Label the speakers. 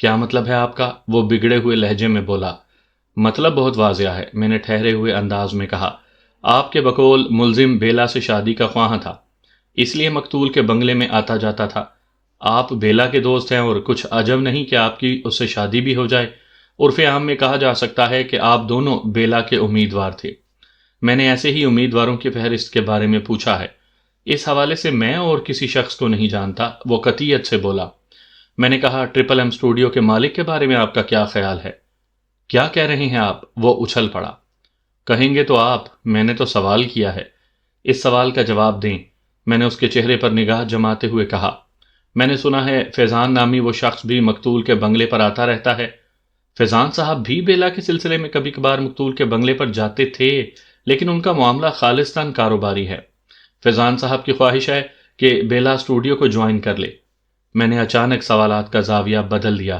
Speaker 1: کیا مطلب ہے آپ کا؟ وہ بگڑے ہوئے لہجے میں بولا۔ مطلب بہت واضح ہے، میں نے ٹھہرے ہوئے انداز میں کہا۔ آپ کے بقول ملزم بیلا سے شادی کا خواہاں تھا، اس لیے مقتول کے بنگلے میں آتا جاتا تھا۔ آپ بیلا کے دوست ہیں اور کچھ عجب نہیں کہ آپ کی اس سے شادی بھی ہو جائے۔ عرف عام میں کہا جا سکتا ہے کہ آپ دونوں بیلا کے امیدوار تھے۔ میں نے ایسے ہی امیدواروں کی فہرست کے بارے میں پوچھا ہے۔ اس حوالے سے میں اور کسی شخص کو نہیں جانتا، وہ قطعیت سے بولا۔ میں نے کہا، ٹرپل ایم اسٹوڈیو کے مالک کے بارے میں آپ کا کیا خیال ہے؟ کیا کہہ رہے ہیں آپ؟ وہ اچھل پڑا۔ کہیں گے تو آپ، میں نے تو سوال کیا ہے۔ اس سوال کا جواب دیں، میں نے اس کے چہرے پر نگاہ جماتے ہوئے کہا۔ میں نے سنا ہے فیضان نامی وہ شخص بھی مقتول کے بنگلے پر آتا رہتا ہے۔ فیضان صاحب بھی بیلا کے سلسلے میں کبھی کبھار مقتول کے بنگلے پر جاتے تھے، لیکن ان کا معاملہ خالصتاً کاروباری ہے۔ فیضان صاحب کی خواہش ہے کہ بیلا اسٹوڈیو کو جوائن کر لے۔ میں نے اچانک سوالات کا زاویہ بدل دیا۔